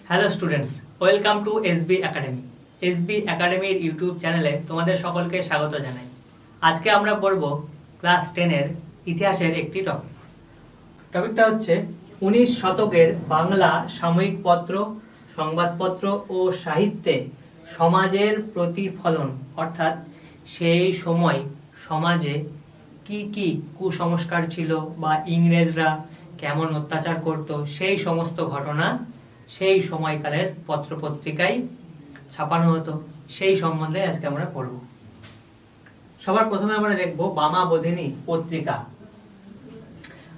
Hello students, welcome to SB academy. SB একাডেমির YouTube চ্যানেলে তোমাদের সকলকে স্বাগত জানাই। আজকে আমরা পড়ব ক্লাস 10-এর ইতিহাসের একটি টপিক। টপিকটা হচ্ছে 19 শতকের বাংলা সাময়িক পত্র, সংবাদপত্র ও সাহিত্যে সমাজের প্রতিফলন, অর্থাৎ সেই সময় সমাজে কি কি কুসংস্কার ছিল বা ইংরেজরা কেমন অত্যাচার করত, সেই সমস্ত ঘটনা সেই সময়কালের পত্রপত্রিকায় ছাপানো হতো, সেই সম্বন্ধে আজকে আমরা পড়ব। সবার প্রথমে আমরা দেখব বামাবোধিনী পত্রিকা।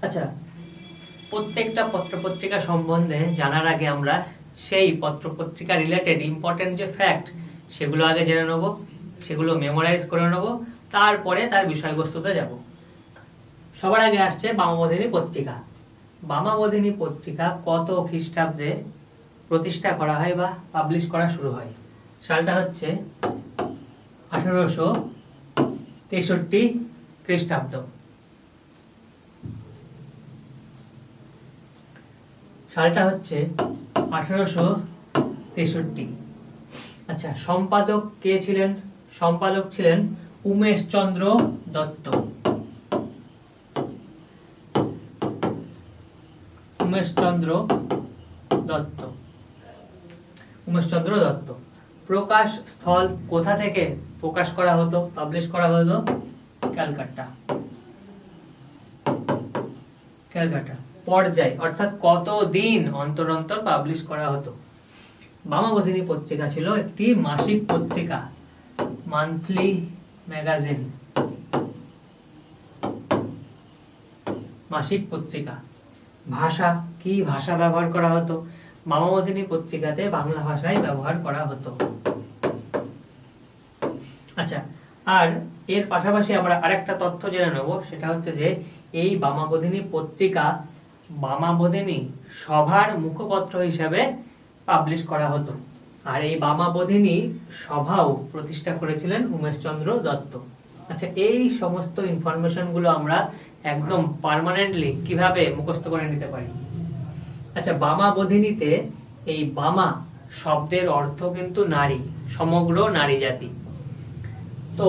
আচ্ছা, প্রত্যেকটা পত্রপত্রিকা সম্বন্ধে জানার আগে আমরা সেই পত্রপত্রিকা রিলেটেড ইম্পর্টেন্ট যে ফ্যাক্ট সেগুলো আগে জেনে নেব, সেগুলো মেমোরাইজ করে নেব, তারপরে তার বিষয়বস্তুতে যাব। সবার আগে আসছে বামাবোধিনী পত্রিকা। বামাবোধিনী পত্রিকা কত খ্রিস্টাব্দে প্রতিষ্ঠা করা হয় বা পাবলিশ করা শুরু হয়? সালটা হচ্ছে 1863 খ্রিস্টাব্দ। সালটা হচ্ছে 1863। আচ্ছা, সম্পাদক কে ছিলেন? সম্পাদক ছিলেন উমেশচন্দ্র দত্ত। উমেশচন্দ্র দত্ত। প্রকাশ স্থল কোথা থেকে প্রকাশ করা হতো, পাবলিশ করা হতো? ক্যালকাটা। পর্যায় অর্থাৎ কত দিন অন্তর অন্তর পাবলিশ করা হতো? বামাবোধিনী পত্রিকা ছিল একটি মাসিক পত্রিকা, মান্থলি ম্যাগাজিন, মাসিক পত্রিকা। ভাষা কি ভাষা ব্যবহার করা হতো? বামাবোধিনী পত্রিকাতে বাংলা ভাষায় ব্যবহার করা হতো। আচ্ছা, আর এর পাশাপাশি আমরা আরেকটা তথ্য জেনে নেব, সেটা হচ্ছে যে এই বামাবোধিনী পত্রিকা বামাবোধিনী সভার মুখপত্র হিসাবে পাবলিশ করা হতো। আর এই বামাবোধিনী সভাও প্রতিষ্ঠা করেছিলেন উমেশচন্দ্র দত্ত। আচ্ছা, এই সমস্ত ইনফরমেশনগুলো আমরা একদম পার্মানেন্টলি কিভাবে মুখস্থ করে নিতে পারি? আচ্ছা, বামাবোধিনীতে এই বামা শব্দের অর্থ কিন্তু নারী, সমগ্র নারী জাতি। তো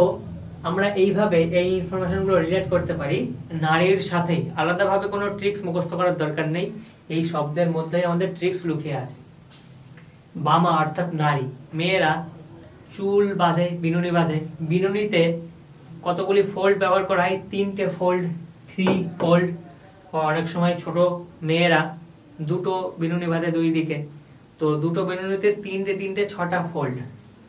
আমরা এইভাবে এই ইনফরমেশনগুলো রিলেট করতে পারি নারীর সাথে। আলাদাভাবে কোনো ট্রিক্স মুখস্থ করার দরকার নেই, এই শব্দের মধ্যেই আমাদের ট্রিক্স লুকিয়ে আছে। বামা অর্থাৎ নারী। মেয়েরা চুল বাঁধে, বিনুনি বাঁধে। বিনুনিতে কতগুলি ফোল্ড ব্যবহার করা হয়? 3টে ফোল্ড, 3 ফোল্ড। অনেক সময় ছোট মেয়েরা দুটো বিনুনি বাঁধে দুই দিকে, তো দুটো বিনুনিতে 3টে 6টা ফোল্ড,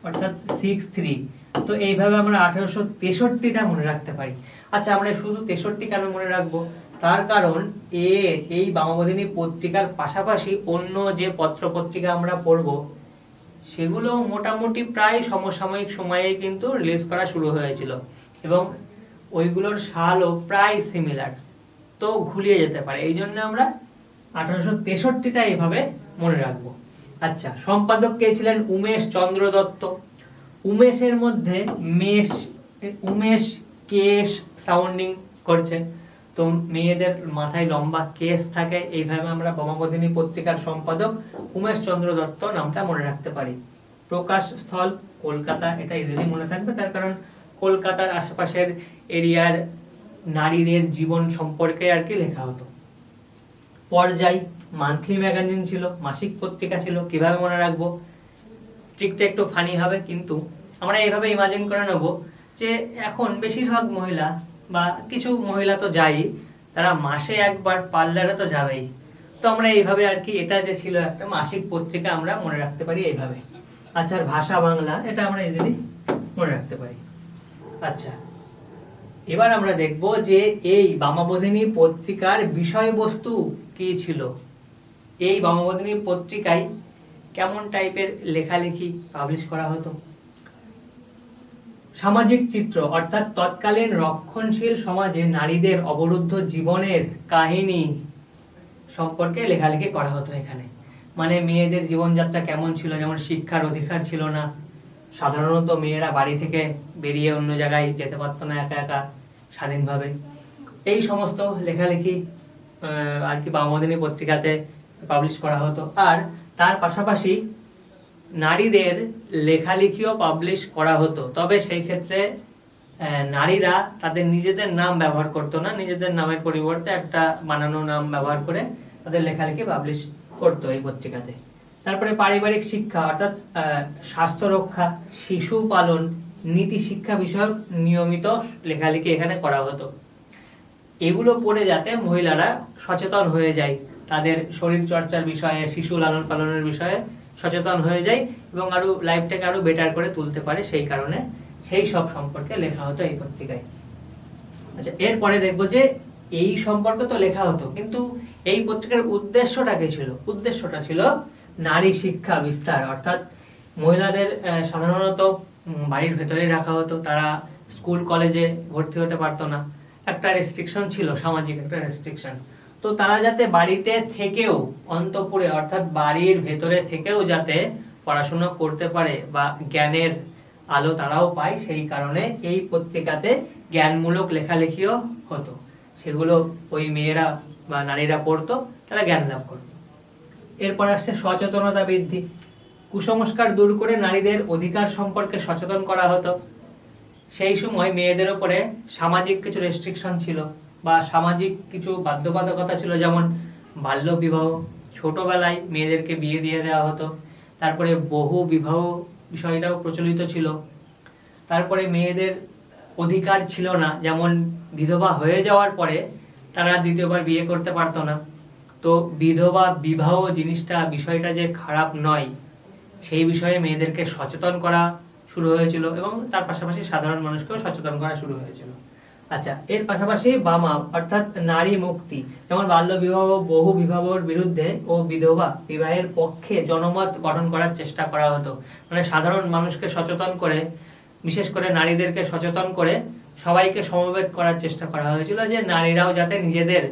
অর্থাৎ 6-3। তো এইভাবে আমরা 1863টা মনে রাখতে পারি। আচ্ছা, আমরা শুধু 63 কেন মনে রাখবো? তার কারণ এই বামাবোধিনী পত্রিকার পাশাপাশি অন্য যে পত্রপত্রিকা আমরা পড়ব সেগুলো মোটামুটি প্রায় সমসাময়িক সময়ে কিন্তু রিলিজ করা শুরু হয়েছিল, এবং ওইগুলোর সালও প্রায় সিমিলার, তো ঘুরিয়ে যেতে পারে। এই জন্য আমরা 1863টা এইভাবে মনে রাখবো। আচ্ছা, সম্পাদক কে ছিলেন? উমেশচন্দ্র দত্ত। উমেশের মধ্যে উমেশ কেশ সাউন্ডিং করছে, তো মেয়েদের মাথায় লম্বা কেশ থাকে। এইভাবে আমরা বামাবোধিনী পত্রিকার সম্পাদক উমেশচন্দ্র দত্ত নামটা মনে রাখতে পারি। প্রকাশ স্থল কলকাতা, এটা ইজিলি মনে থাকবে, তার কারণ কলকাতার আশেপাশের এরিয়ার নারীদের জীবন সম্পর্কে আর কি লেখা হতো। পর্যায় মান্থলি ম্যাগাজিন ছিল, মাসিক পত্রিকা ছিল। কিভাবে মনে রাখবো? ট্রিকটা একটু ফানি হবে, কিন্তু আমরা এইভাবে ইমাজিন করে নেব যে এখন বেশিরভাগ মহিলা বা কিছু মহিলা তো যাই, তারা মাসে একবার পার্লারে তো যাবেই। তো আমরা এইভাবে আর কি, এটা যে ছিল একটা মাসিক পত্রিকা, আমরা মনে রাখতে পারি এইভাবে। আচ্ছা, আর ভাষা বাংলা, এটা আমরা ইজিলি মনে রাখতে পারি। আচ্ছা, এবার আমরা দেখব যে এই বামাবোধিনী পত্রিকার বিষয়বস্তু কি ছিল। এই বামাবোধিনী পত্রিকায় কেমন টাইপের লেখালেখি পাবলিশ করা হতো? সামাজিক চিত্র, অর্থাৎ তৎকালীন রক্ষণশীল সমাজে নারীদের অবরুদ্ধ জীবনের কাহিনী সম্পর্কে লেখালেখি করা হতো এখানে। মানে মেয়েদের জীবনযাত্রা কেমন ছিল, যেমন শিক্ষার অধিকার ছিল না, সাধারণত মেয়েরা বাড়ি থেকে বেরিয়ে অন্য জায়গায় যেতে পারতো না একা একা স্বাধীনভাবে। এই সমস্ত লেখালেখি আর কি বামাবোধিনী পত্রিকাতে পাবলিশ করা হতো। আর তার পাশাপাশি নারীদের লেখালেখিও পাবলিশ করা হতো, তবে সেই ক্ষেত্রে নারীরা তাদের নিজেদের নাম ব্যবহার করতো না, নিজেদের নামের পরিবর্তে একটা বানানো নাম ব্যবহার করে তাদের লেখালেখি পাবলিশ করতো এই পত্রিকাতে। তারপরে পারিবারিক শিক্ষা অর্থাৎ স্বাস্থ্য রক্ষা, শিশু পালন, নীতি শিক্ষা বিষয়ক নিয়মিত লেখালেখি এখানে করা হতো। এগুলো পড়ে যাতে মহিলারা সচেতন হয়ে যায়, তাদের শরীর চর্চার বিষয়ে, শিশু লালন পালনের বিষয়ে সচেতন হয়ে যায় এবং আরো লাইফটাকে আরো বেটার করে তুলতে পারে, সেই কারণে সেই সব সম্পর্কে লেখা হতো এই পত্রিকায়। আচ্ছা, এরপরে দেখবো যে এই সম্পর্কে তো লেখা হতো, কিন্তু এই পত্রিকার উদ্দেশ্যটা কি ছিল? উদ্দেশ্যটা ছিল নারী শিক্ষা বিস্তার, অর্থাৎ মহিলাদের সাধারণত বাড়ির ভেতরেই রাখা হতো, তারা স্কুল কলেজে ভর্তি হতে পারতো না, একটা রেস্ট্রিকশন ছিল, সামাজিক একটা রেস্ট্রিকশন। তো তারা যাতে বাড়িতে থেকেও, অন্তঃপুরে অর্থাৎ বাড়ির ভেতরে থেকেও যাতে পড়াশোনা করতে পারে বা জ্ঞানের আলো তারাও পায়, সেই কারণে এই পত্রিকাতে জ্ঞানমূলক লেখালেখিও হতো, সেগুলো ওই মেয়েরা বা নারীরা পড়তো, তারা জ্ঞান লাভ করত। এরপর আসছে সচেতনতা বৃদ্ধি। কুসংস্কার দূর করে নারীদের অধিকার সম্পর্কে সচেতন করা হতো। সেই সময় মেয়েদের উপরে সামাজিক কিছু রেস্ট্রিকশন ছিল বা সামাজিক কিছু বাধ্যবাধকতা ছিল, যেমন বাল্য বিবাহ, ছোটবেলায় মেয়েদেরকে বিয়ে দিয়ে দেওয়া হতো। তারপরে বহু বিবাহ বিষয়টাও প্রচলিত ছিল। তারপরে মেয়েদের অধিকার ছিল না, যেমন বিধবা হয়ে যাওয়ার পরে তারা দ্বিতীয়বার বিয়ে করতে পারতো না। তো বিধবা বিবাহ জিনিসটা, বিষয়টা যে খারাপ নয়, সেই বিষয়ে মেয়েদেরকে সচেতন করা শুরু হয়েছিল এবং তার পাশাপাশি সাধারণ মানুষকেও সচেতন করা শুরু হয়েছিল। আচ্ছা, এর পাশাপাশি বামা অর্থাৎ নারী মুক্তি, যেমন বাল্য বিবাহ, বহু বিবাহের বিরুদ্ধে ও বিধবা বিবাহের পক্ষে জনমত গঠন করার চেষ্টা করা হতো। মানে সাধারণ মানুষকে সচেতন করে, বিশেষ করে নারীদেরকে সচেতন করে সবাইকে সমবেত করার চেষ্টা করা হয়েছিল, যে নারীরাও যাতে নিজেদের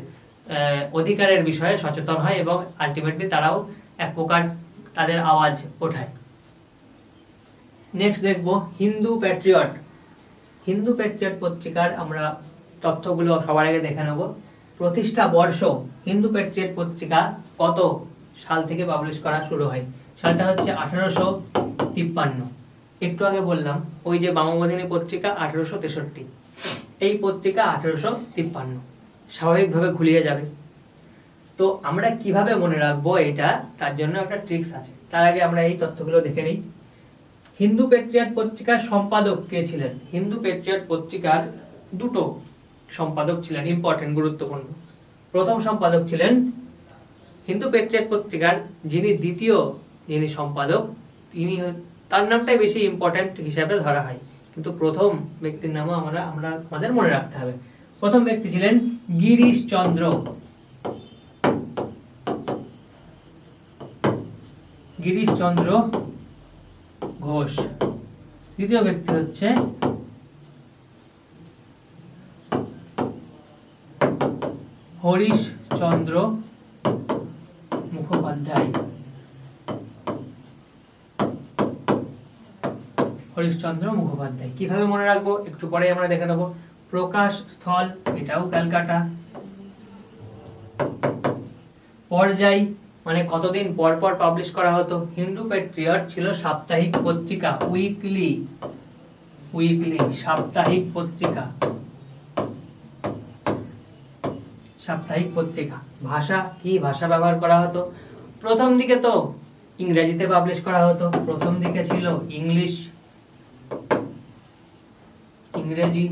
অধিকারের বিষয়ে সচেতন হয় এবং আলটিমেটলি তারাও এক প্রকার তাদের আওয়াজ ওঠায়। নেক্সট দেখবো হিন্দু প্যাট্রিয়ট। হিন্দু প্যাট্রিয়ট পত্রিকার আমরা তথ্যগুলো সবার আগে দেখে নেব। প্রতিষ্ঠা বর্ষ, হিন্দু প্যাট্রিয়ট পত্রিকা কত সাল থেকে পাবলিশ করা শুরু হয়? সালটা হচ্ছে 1853। একটু আগে বললাম ওই যে বামাবোধিনী পত্রিকা 1863, এই পত্রিকা 1853, স্বাভাবিকভাবে ঘুরিয়ে যাবে। তো আমরা কিভাবে মনে রাখবো এটা, তার জন্য একটা ট্রিক্স আছে। তার আগে আমরা এই তথ্যগুলো দেখে নিই। হিন্দু প্যাট্রিয়ট পত্রিকার সম্পাদক কে ছিলেন? হিন্দু প্যাট্রিয়ট পত্রিকার দুটো সম্পাদক ছিলেন, ইম্পর্টেন্ট, গুরুত্বপূর্ণ। প্রথম সম্পাদক ছিলেন হিন্দু প্যাট্রিয়ট পত্রিকার যিনি সম্পাদক, তার নামটাই বেশি ইম্পর্টেন্ট হিসাবে ধরা হয়, কিন্তু প্রথম ব্যক্তির নামও আমাদের মনে রাখতে হবে। প্রথম ব্যক্তি ছিলেন গিরিশ চন্দ্র ঘোষ। দ্বিতীয় ব্যক্তি হচ্ছে হরিশচন্দ্র মুখোপাধ্যায়। কিভাবে মনে রাখবো একটু পরে আমরা দেখে নেবো। প্রকাশ স্থল, এটাও ক্যালকাটা। পর্যায় মানে কতদিন পর পর পাবলিশ করা হতো। হিন্দু প্যাট্রিয়ট ছিল সাপ্তাহিক পত্রিকা, উইকলি সাপ্তাহিক পত্রিকা। ভাষা কি ভাষা ব্যবহার করা হতো? প্রথম দিকে তো ইংরেজিতে পাবলিশ করা হতো, প্রথম দিকে ছিল ইংরেজি।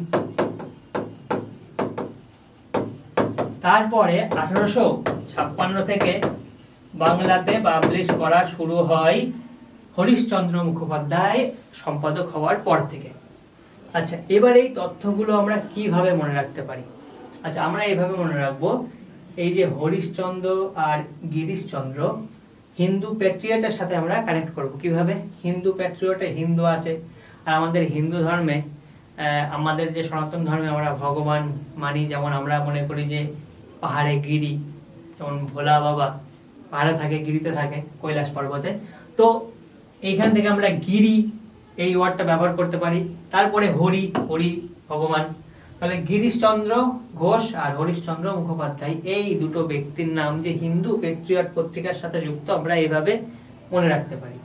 তারপরে 1856 থেকে বাংলাতে পাবলিশ করা শুরু হয় হরিশচন্দ্র মুখোপাধ্যায় সম্পাদক হওয়ার পর থেকে। আচ্ছা, এবার এই তথ্যগুলো আমরা কিভাবে মনে রাখতে পারি? আচ্ছা, আমরা এইভাবে মনে রাখবো, এই যে হরিশচন্দ্র আর গিরিশচন্দ্র, হিন্দু প্যাট্রিয়টের সাথে আমরা কানেক্ট করব কিভাবে? হিন্দু প্যাট্রিয়টে হিন্দু আছে, আর আমাদের হিন্দু ধর্মে, আমাদের যে সনাতন ধর্মে আমরা ভগবান মানি, যেমন আমরা মনে করি যে পাহাড়ে গিরি, যেমন ভোলা বাবা পাহাড়ে থাকে, গিরিতে থাকে, কৈলাস পর্বতে। তো এইখান থেকে আমরা গিরি এই ওয়ার্ডটা ব্যবহার করতে পারি। তারপরে হরি ভগবান। তাহলে গিরিশচন্দ্র ঘোষ আর হরিশচন্দ্র মুখোপাধ্যায়, এই দুটো ব্যক্তির নাম যে হিন্দু প্যাট্রিয়ট পত্রিকার সাথে যুক্ত, আমরা এইভাবে মনে রাখতে পারি।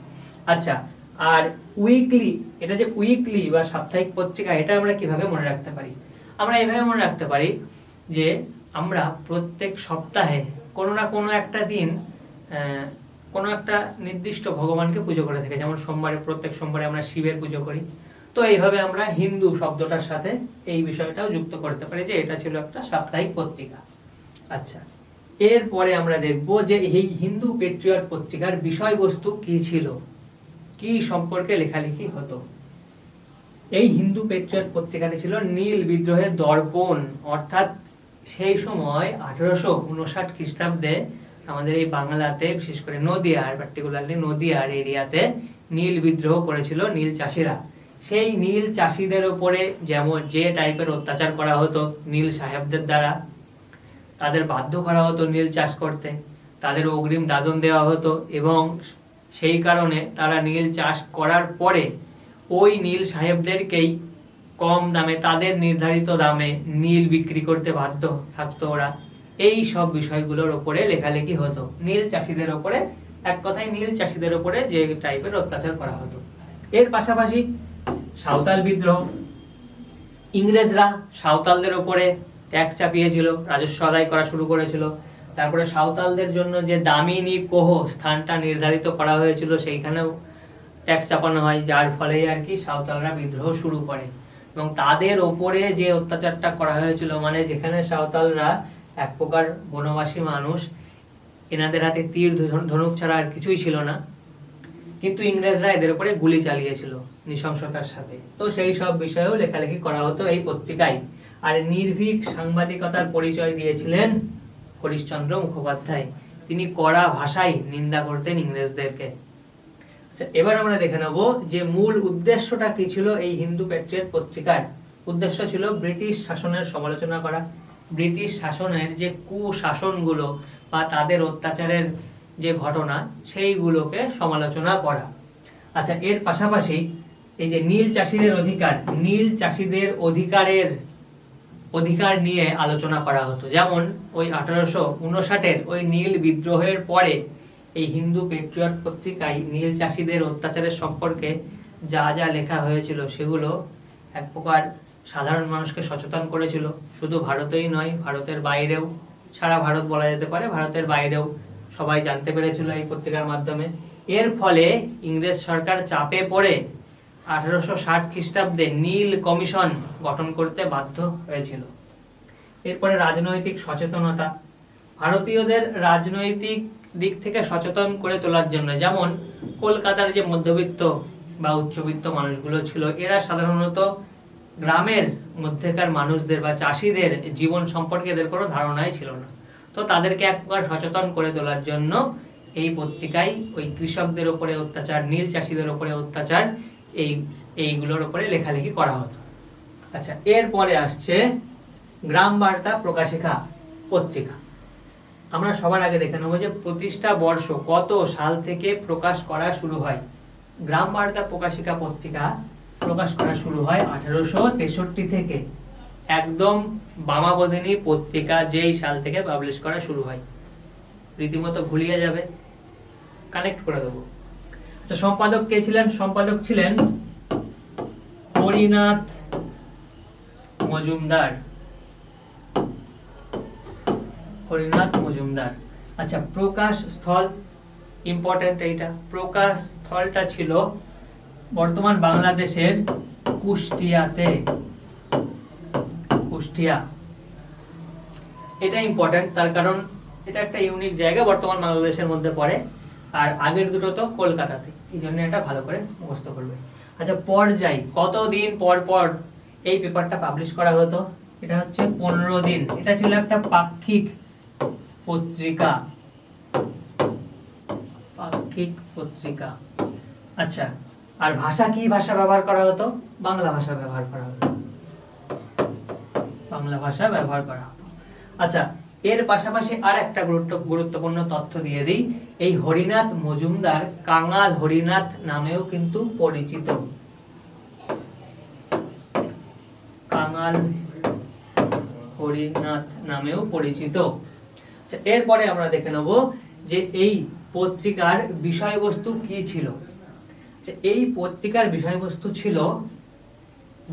আচ্ছা, আর উইকলি, এটা যে উইকলি বা সাপ্তাহিক পত্রিকা, এটা আমরা কিভাবে মনে রাখতে পারি? আমরা এইভাবে মনে রাখতে পারি যে আমরা প্রত্যেক সপ্তাহে কোনো না কোনো একটা দিন কোনো একটা নির্দিষ্ট ভগবানকে পুজো করে থাকি। যেমন প্রত্যেক সোমবারে আমরা শিবের পুজো করি। তো এইভাবে আমরা হিন্দু শব্দটার সাথে এই বিষয়টাও যুক্ত করতে পারি যে এটা ছিল একটা সাপ্তাহিক পত্রিকা। আচ্ছা, এরপরে আমরা দেখব যে এই হিন্দু পেট্রিয়ট পত্রিকার বিষয়বস্তু কি ছিল, কি সম্পর্কে লেখালেখি হতো। এই হিন্দু পেট্রিয়ট পত্রিকাটি ছিল নীল বিদ্রোহের দর্পণ, অর্থাৎ সেই সময় 1859 খ্রিস্টাব্দে আমাদের এই বাংলাতে, বিশেষ করে নদিয়ার, পার্টিকুলারলি নদিয়ার এরিয়াতে নীল বিদ্রোহ করেছিল নীল চাষিরা। সেই নীল চাষিদের উপরে যেমন যে টাইপের অত্যাচার করা হতো নীল সাহেবদের দ্বারা, তাদের বাধ্য করা হতো নীল চাষ করতে, তাদের অগ্রিম দাদন দেওয়া হতো, এবং সেই কারণে তারা নীল চাষ করার পরে ওই নীল সাহেবদেরকেই কম দামে, তাদের নির্ধারিত দামে নীল বিক্রি করতে বাধ্য থাকতো ওরা। এই সব বিষয়গুলোর উপরে লেখালেখি হতো, নীল চাষিদের উপরে, এক কথায় নীল চাষিদের উপরে যে টাইপের অত্যাচার করা হতো। এর পাশাপাশি সাঁওতাল বিদ্রোহ, ইংরেজরা সাঁওতালদের উপরে ট্যাক্স চাপিয়েছিল, রাজস্ব আদায় করা শুরু করেছিল। তারপরে সাঁওতালদের জন্য যে দামিনী কোহ স্থানটা নির্ধারিত করা হয়েছিল, সেইখানেও ট্যাক্স চাপানো হয়, যার ফলে আর কি সাঁওতালরা বিদ্রোহ শুরু করে। এবং তাদের ওপরে যে অত্যাচারটা করা হয়েছিল, মানে যেখানে সাঁওতালরা এক প্রকার বনবাসী মানুষ, এনাদের হাতে তীর ধনুক ছাড়া আর কিছুই ছিল না, কিন্তু ইংরেজরা এদের উপরে গুলি চালিয়েছিল নৃশংসতার সাথে। তো সেই সব বিষয়েও লেখালেখি করা হতো এই পত্রিকায়। আর নির্ভীক সাংবাদিকতার পরিচয় দিয়েছিলেন হরিশচন্দ্র মুখোপাধ্যায়। তিনি কড়া ভাষায় নিন্দা করতেন ইংরেজদেরকে। আচ্ছা, এবার আমরা দেখে নেব যে মূল উদ্দেশ্যটা কি ছিল এই হিন্দু প্যাট্রিয়ট পত্রিকার। উদ্দেশ্য ছিল ব্রিটিশ শাসনের সমালোচনা করা, ব্রিটিশ শাসনের যে কুশাসনগুলো বা তাদের অত্যাচারের যে ঘটনা, সেইগুলোকে সমালোচনা করা। আচ্ছা, এর পাশাপাশি এই যে নীল চাষিদের অধিকার, নীল চাষিদের অধিকার নিয়ে আলোচনা করা হতো। যেমন ওই 1859 ওই নীল বিদ্রোহের পরে এই হিন্দু পেট্রিয়ট পত্রিকায় নীল চাষিদের অত্যাচারের সম্পর্কে যা যা লেখা হয়েছিল, সেগুলো এক প্রকার সাধারণ মানুষকে সচেতন করেছিল। শুধু ভারতেই নয়, ভারতের বাইরেও, সারা ভারত বলা যেতে পারে, ভারতের বাইরেও সবাই জানতে পেরেছিল এই পত্রিকার মাধ্যমে। এর ফলে ইংরেজ সরকার চাপে পড়ে 1860 খ্রিস্টাব্দে নীল কমিশন গঠন করতে বাধ্য হয়েছিল। এরপরে রাজনৈতিক সচেতনতা, ভারতীয়দের রাজনৈতিক দিক থেকে সচেতন করে তোলার জন্য, যেমন কলকাতার যে মধ্যবিত্ত বা উচ্চবিত্ত মানুষগুলো ছিল, এরা সাধারণত গ্রামের মধ্যেকার মানুষদের বা চাষিদের জীবন সম্পর্কে এদের কোনো ধারণাই ছিল না। তো তাদেরকে একবার সচেতন করে তোলার জন্য এই পত্রিকায় ওই কৃষকদের উপরে অত্যাচার, নীল চাষিদের উপরে অত্যাচার, এইগুলোর উপরে লেখালেখি করা হতো। আচ্ছা, এরপরে আসছে গ্রাম বার্তা প্রকাশিকা পত্রিকা। আমরা সবার আগে দেখে নেব যে প্রতিষ্ঠা বর্ষ কত সাল থেকে প্রকাশ করা শুরু হয়। গ্রাম বার্তা প্রকাশিকা পত্রিকা প্রকাশ করা শুরু হয় 1863 থেকে। একদম বামাবোধিনী পত্রিকা যেই সাল থেকে পাবলিশ করা শুরু হয়, রীতিমতো ঘুলিয়ে যাবে, কানেক্ট করে দেবো। আচ্ছা, সম্পাদক কে ছিলেন? সম্পাদক ছিলেন হরিনাথ মজুমদার। হরিনাথ মজুমদার। আচ্ছা, প্রকাশ স্থল ইম্পর্টেন্ট, এইটা প্রকাশ স্থলটা ছিল বর্তমান বাংলাদেশের কুষ্টিয়াতে। কুষ্টিয়া, এটা ইম্পর্টেন্ট, তার কারণ এটা একটা ইউনিক জায়গা, বর্তমান বাংলাদেশের মধ্যে পড়ে। আর আগের দুটো তো কলকাতাতে, এই জন্য এটা ভালো করে মুখস্থ করবে। আচ্ছা, পর্যায়, কতদিন পর পর এই পেপারটা পাবলিশ করা হতো? এটা হচ্ছে 15 দিন। এটা ছিল একটা পাক্ষিক পত্রিকা, পাক্ষিক পত্রিকা। আচ্ছা, আর ভাষা কি ভাষা ব্যবহার করা হতো? বাংলা ভাষা ব্যবহার করা হতো, বাংলা ভাষা ব্যবহার করা হতো। আচ্ছা, এর পাশাপাশি আর একটা গুরুত্বপূর্ণ তথ্য দিয়ে দিই। এই হরিনাথ মজুমদার কাঙাল হরিনাথ নামেও কিন্তু পরিচিত। কাঙাল হরিনাথ নামেও পরিচিত। আচ্ছা, এরপরে আমরা দেখে নেব যে এই পত্রিকার বিষয়বস্তু কি ছিল? এই পত্রিকার বিষয়বস্তু ছিল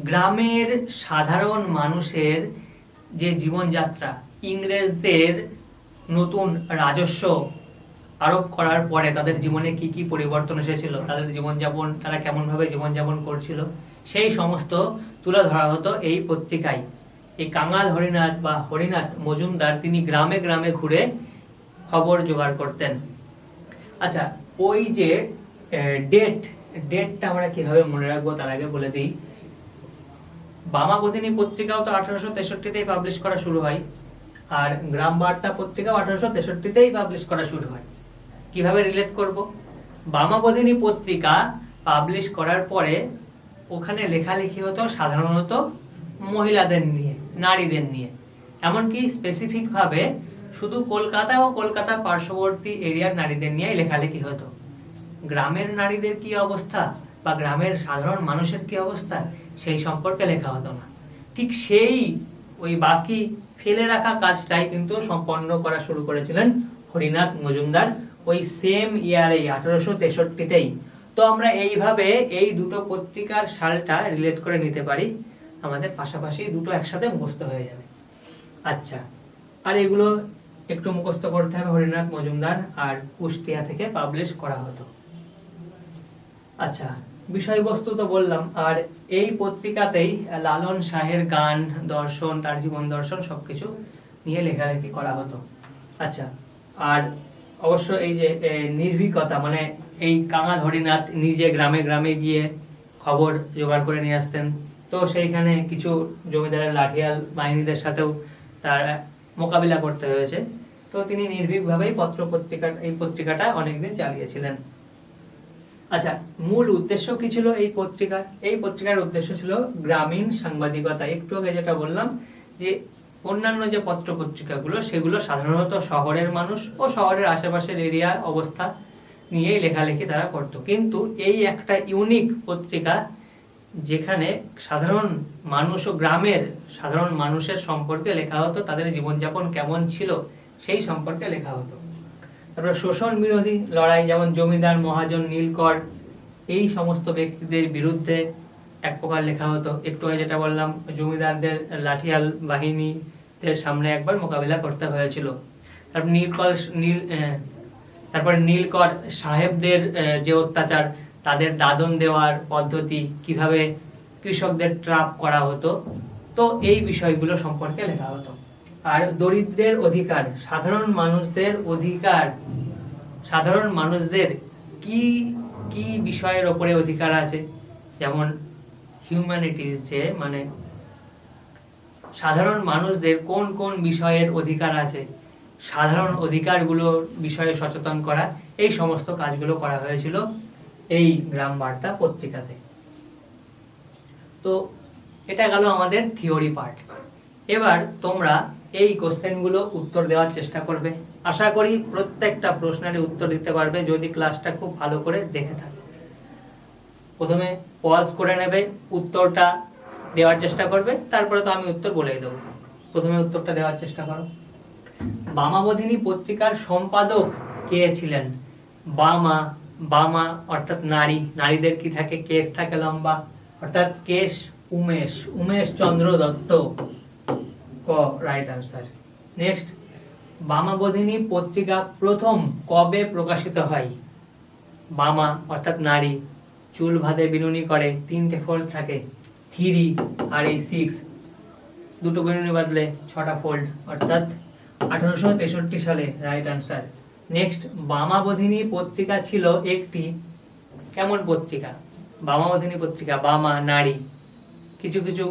গ্রামের সাধারণ মানুষের যে জীবনযাত্রা, ইংরেজদের নতুন রাজস্ব আরোপ করার পরে তাদের জীবনে কি কি পরিবর্তন এসেছিল, তাদের জীবনযাপন, তারা কেমনভাবে জীবনযাপন করছিল, সেই সমস্ত তুলে ধরা হতো এই পত্রিকায়। এই কাঙাল হরিনাথ বা হরিনাথ মজুমদার তিনি গ্রামে গ্রামে ঘুরে খবর জোগাড় করতেন। আচ্ছা, ওই যে ডেটটা আমরা কিভাবে মনে রাখবো তার আগে বলে দিই। বামাবোধিনী পত্রিকাও তো 1863তেই পাবলিশ করা শুরু হয়, আর গ্রাম বার্তা পত্রিকাও 1863তেই পাবলিশ করা শুরু হয়। কিভাবে রিলেট করব? বামাবোধিনী পত্রিকা পাবলিশ করার পরে ওখানে লেখালেখি হতো সাধারণত মহিলাদের নিয়ে, নারীদের নিয়ে, এমনকি স্পেসিফিক ভাবে শুধু কলকাতা ও কলকাতার পার্শ্ববর্তী এরিয়ার নারীদের নিয়ে লেখালেখি হতো। গ্রামের নারীদের কি অবস্থা বা গ্রামের সাধারণ মানুষের কি অবস্থা সেই সম্পর্কে লেখা হতো না। ঠিক সেই ওই বাকি ফেলে রাখা কাজটাই কিন্তু সম্পন্ন করা শুরু করেছিলেন হরিনাথ মজুমদার ওই সেম ইয়ারেই 1863তেই। তো আমরা এইভাবে এই দুটো পত্রিকার সালটা রিলেট করে নিতে পারি, আমাদের পাশাপাশি দুটো একসাথে মুখস্থ হয়ে যাবে। আচ্ছা, আর এগুলো একটু মুখস্থ করতে হবে। হরিনাথ মজুমদার আর কুষ্টিয়া থেকে পাবলিশ করা হতো। আচ্ছা, বিষয়বস্তু তো বললাম, আর এই পত্রিকাতেই লালন শাহের গান, দর্শন, তার জীবন দর্শন সবকিছু নিয়ে লেখালেখি করা হতো। আচ্ছা, আর অবশ্য এই যে নির্ভীকতা, মানে এই কাঙাল হরিনাথ নিজে গ্রামে গ্রামে গিয়ে খবর জোগাড় করে নিয়ে আসতেন। তো সেইখানে কিছু জমিদারের লাঠিয়াল বাহিনীদের সাথেও তার মোকাবিলা করতে হয়েছে। তো তিনি নির্ভীকভাবেই এই পত্রিকাটা অনেকদিন চালিয়েছিলেন। আচ্ছা, মূল উদ্দেশ্য কি ছিল এই পত্রিকার? এই পত্রিকার উদ্দেশ্য ছিল গ্রামীণ সাংবাদিকতা। একটু আগে যেটা বললাম যে অন্যান্য যে পত্রিকাগুলো সেগুলো সাধারণত শহরের মানুষ ও শহরের আশেপাশের এরিয়ার অবস্থা নিয়ে লেখালেখি তারা করত, কিন্তু এই একটা ইউনিক পত্রিকা যেখানে সাধারণ মানুষ ও গ্রামের সাধারণ মানুষের সম্পর্কে লেখা হতো, তাদের জীবনযাপন কেমন ছিল সেই সম্পর্কে লেখা হতো। তারপরে শোষণ বিরোধী লড়াই, যেমন জমিদার, মহাজন, নীলকর, এই সমস্ত ব্যক্তিদের বিরুদ্ধে এক প্রকার লেখা হতো। একটু আগে যেটা বললাম, জমিদারদের লাঠিয়াল বাহিনীদের সামনে একবার মোকাবিলা করতে হয়েছিল। তারপর নীলকর সাহেবদের যে অত্যাচার, তাদের দাদন দেওয়ার পদ্ধতি, কিভাবে কৃষকদের ট্রাপ করা হতো, তো এই বিষয়গুলো সম্পর্কে লেখা হতো। আর দরিদ্রের অধিকার, সাধারণ মানুষদের অধিকার, সাধারণ মানুষদের কি কি বিষয়ের ওপরে অধিকার আছে, যেমন হিউম্যানিটিস, যে মানে সাধারণ মানুষদের কোন কোন বিষয়ের অধিকার আছে, সাধারণ অধিকারগুলোর বিষয়ে সচেতন করা, এই সমস্ত কাজগুলো করা হয়েছিল এই গ্রাম বার্তা পত্রিকাতে। তো এটা গেল আমাদের থিওরি পার্ট। এবার তোমরা এই কোশ্চেনগুলো উত্তর দেওয়ার চেষ্টা করবে। আশা করি প্রত্যেকটা প্রশ্নের উত্তর দিতে পারবে যদি ক্লাসটা খুব ভালো করে দেখে থাকো। প্রথমে পজ করে নেবে, উত্তরটা দেওয়ার চেষ্টা করবে, তারপরে তো আমি উত্তর বলেই দেবো। প্রথমে উত্তরটা দেওয়ার চেষ্টা করো। বামাবোধিনী পত্রিকার সম্পাদক কে ছিলেন? বামা অর্থাৎ নারী, নারীদের কি থাকে? কেশ থাকে লম্বা, অর্থাৎ কেশ উমেশ চন্দ্র Dutta, right answer. Next, Bamabodhini পত্রিকা প্রথম কবে প্রকাশিত হয়? বামা অর্থাৎ নারী, চুল ভাঁধে বিনুনি করে, 3টে ফোল্ড থাকে, 3 আর এই 6, দুটো বিনুনি বাঁধলে 6টা ফোল্ড, অর্থাৎ 1863 সালে, রাইট আনসার। নেক্সট, বামাবোধিনী পত্রিকা ছিল একটি কেমন পত্রিকা? বামাবোধিনী পত্রিকা, বামা নারী, কিছু কিছু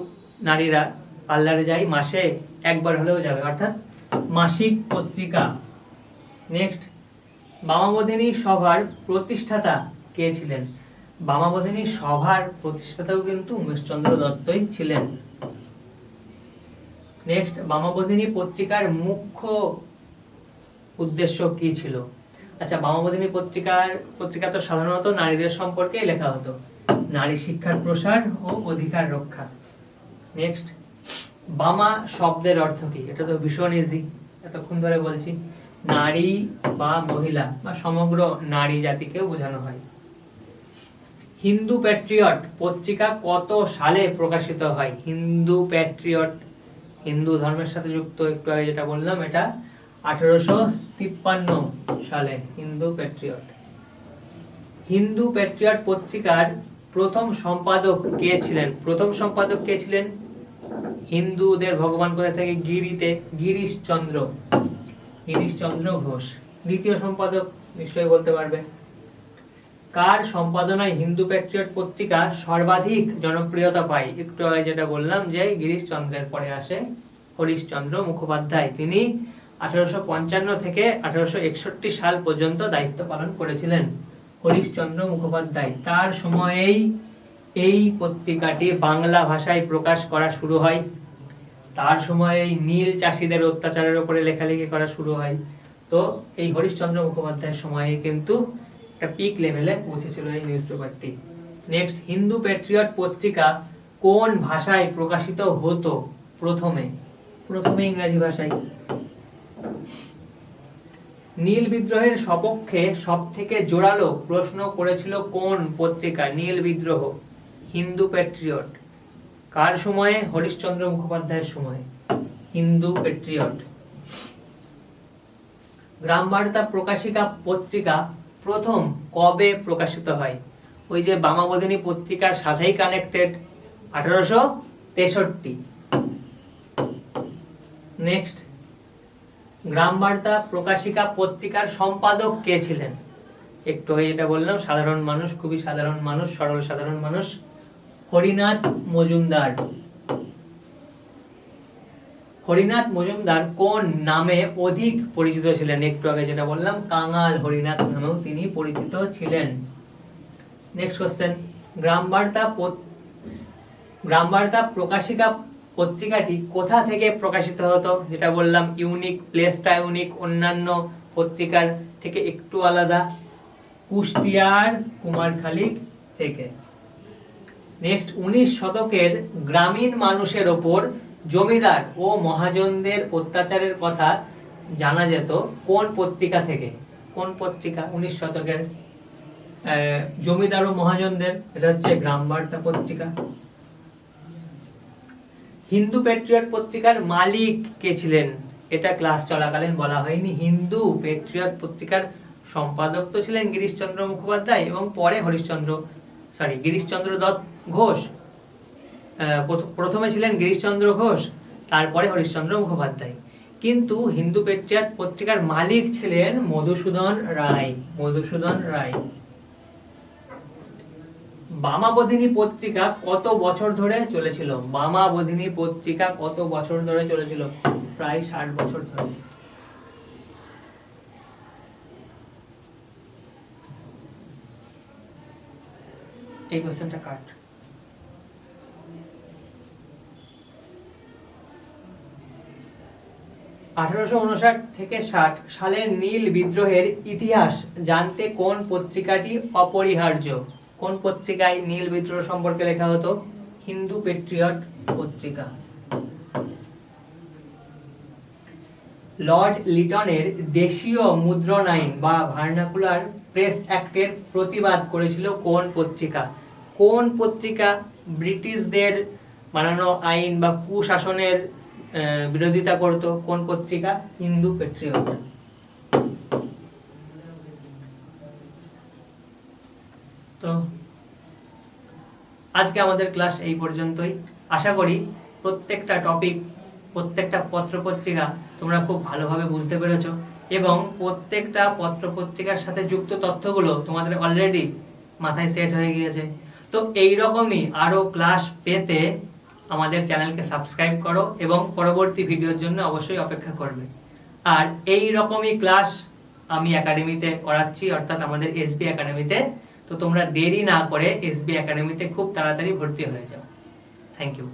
নারীরা পার্লারে যায়, মাসে একবার হলেও যাবে, অর্থাৎ মাসিক পত্রিকা। নেক্সট, বামাবোধিনী সভার প্রতিষ্ঠাতা কে ছিলেন? বামাবোধিনী সভার প্রতিষ্ঠাতাও কিন্তু উমেশচন্দ্র দত্তই ছিলেন। নেক্সট, বামাবোধিনী পত্রিকার মুখ্য উদ্দেশ্য কি ছিল? আচ্ছা, বামাবোধিনী পত্রিকা তো সাধারণত নারীদের সম্পর্কেই লেখা হতো, নারী শিক্ষার প্রসার ও অধিকার রক্ষা। নেক্সট, বামা শব্দের অর্থ কি? এটা তো ভীষণ ইজি, এতক্ষণ ধরে বলছি। নারী বা মহিলা বা সমগ্র নারী জাতিকেও বোঝানো হয়। হিন্দু প্যাট্রিয়ট পত্রিকা কত সালে প্রকাশিত হয়? হিন্দু প্যাট্রিয়ট হিন্দু ধর্মের সাথে যুক্ত, একটু আগে যেটা বললাম, এটা 1853 সালে হিন্দু প্যাট্রিয়ট। হিন্দু প্যাট্রিয়ট পত্রিকার প্রথম সম্পাদক কে ছিলেন? প্রথম সম্পাদক কে ছিলেন? হিন্দুদের ভগবান কোথা থেকে? গিরিশচন্দ্র ঘোষ। দ্বিতীয় সম্পাদক নিশ্চয়ই বলতে পারবে। কার সম্পাদনায় হিন্দু প্যাট্রিয়ট পত্রিকা সর্বাধিক জনপ্রিয়তা পায়? একটু আগে যেটা বললাম যে গিরিশচন্দ্রের পরে আসে হরিশচন্দ্র মুখোপাধ্যায়। তিনি 1855 থেকে 1861 সাল পর্যন্ত দায়িত্ব পালন করেছিলেন হরিশচন্দ্র মুখোপাধ্যায়। তার সময়েই এই পত্রিকাটি বাংলা ভাষায় প্রকাশ করা শুরু হয়। তার সময়েই নীল চাষীদের অত্যাচারের উপরে লেখালেখি করা শুরু হয়। তো এই হরিশচন্দ্র মুখোপাধ্যায়ের সময়ে কিন্তু একটা পিক লেভেলে পৌঁছেছিল এই নিউজ পেপারটি। নেক্সট, হিন্দু প্যাট্রিয়ট পত্রিকা কোন ভাষায় প্রকাশিত হতো? প্রথমে ইংরেজি ভাষায়। নীল বিদ্রোহের সপক্ষে সবথেকে জোরালো প্রশ্ন করেছিল কোন পত্রিকা? নীল বিদ্রোহ, হিন্দু প্যাট্রিয়ট। কার সময়ে? হরিশচন্দ্র মুখোপাধ্যায়ের সময়ে। হিন্দু প্যাট্রিয়ট। গ্রামবার্তা প্রকাশিকা পত্রিকা প্রথম কবে প্রকাশিত হয়? ওই যে বামাবোধিনী পত্রিকার সাথেই কানেক্টেড, 1863। নেক্সট, গ্রামবার্তা প্রকাশিকা পত্রিকার সম্পাদক কে ছিলেন? একটু আগে যেটা বললাম, সাধারণ মানুষ, খুবই সাধারণ মানুষ, সরল সাধারণ মানুষ, হরিনাথ মজুমদার। হরিনাথ মজুমদার কোন নামে অধিক পরিচিত ছিলেন? একটু আগে যেটা বললাম, কাঙাল হরিনাথ নামেও তিনি পরিচিত ছিলেন। নেক্সট কোশ্চেন, গ্রামবার্তা প্রকাশিকা পত্রিকাটি কোথা থেকে প্রকাশিত হতো? যেটা বললাম ইউনিক, প্লেসটা ইউনিক, অন্যান্য পত্রিকার থেকে একটু আলাদা, কুষ্টিয়ার কুমারখালী থেকে। নেক্সট, 19 শতকের গ্রামীণ মানুষের ওপর জমিদার ও মহাজনদের অত্যাচারের কথা জানা যেত কোন পত্রিকা থেকে? কোন পত্রিকা 19 শতকের জমিদার ও মহাজনদের? এটা হচ্ছে গ্রামবার্তা পত্রিকা। হিন্দু প্যাট্রিয়ট পত্রিকার মালিক কে ছিলেন? এটা ক্লাস চলাকালীন বলা হয়নি। হিন্দু প্যাট্রিয়ট পত্রিকার সম্পাদক তো ছিলেন গিরিশচন্দ্র মুখোপাধ্যায় এবং পরে গিরিশচন্দ্র দত্ত ঘোষ। প্রথমে ছিলেন গিরিশচন্দ্র ঘোষ, তারপরে হরিশচন্দ্র মুখোপাধ্যায়। কিন্তু হিন্দু প্যাট্রিয়ট পত্রিকার মালিক ছিলেন মধুসূদন রায়। বামাবোধিনী পত্রিকা কত বছর ধরে চলেছিল? বামাবোধিনী পত্রিকা কত বছর ধরে চলেছিল? প্রায় 60 বছর ধরে। এই কোশ্চেনটা কাট। থেকে 60 সালের নীল বিদ্রোহের ইতিহাস জানতে কোন পত্রিকাটি অপরিহার্য? কোন পত্রিকায় নীল বিদ্রোহ সম্পর্কে লেখা হতো? হিন্দু প্যাট্রিয়ট পত্রিকা। লর্ড লিটনের দেশীয় মুদ্রণ আইন বা ভার্নাকুলার প্রেস অ্যাক্টের প্রতিবাদ করেছিল কোন পত্রিকা? কোন পত্রিকা ব্রিটিশদের বানানো আইন বা কুশাসনের বিরোধিতা করত? কোন পত্রিকা? হিন্দু প্যাট্রিয়ট। তো আজকে আমাদের ক্লাস এই পর্যন্তই। আশা করি প্রত্যেকটা টপিক, প্রত্যেকটা পত্রপত্রিকা তোমরা খুব ভালোভাবে বুঝতে পেরেছো এবং প্রত্যেকটা পত্রপত্রিকার সাথে যুক্ত তথ্যগুলো তোমাদের অলরেডি মাথায় সেট হয়ে গিয়েছে। তো এইরকমই আরো ক্লাস পেতে আমাদের চ্যানেলকে সাবস্ক্রাইব করো এবং পরবর্তী ভিডিওর জন্য অবশ্যই অপেক্ষা করবে। আর এই রকমই ক্লাস আমি একাডেমিতে করাচ্ছি, অর্থাৎ আমাদের এসবি একাডেমিতে। তো তোমরা দেরি না করে এসবি একাডেমিতে খুব তাড়াতাড়ি ভর্তি হয়ে যাও। Thank you.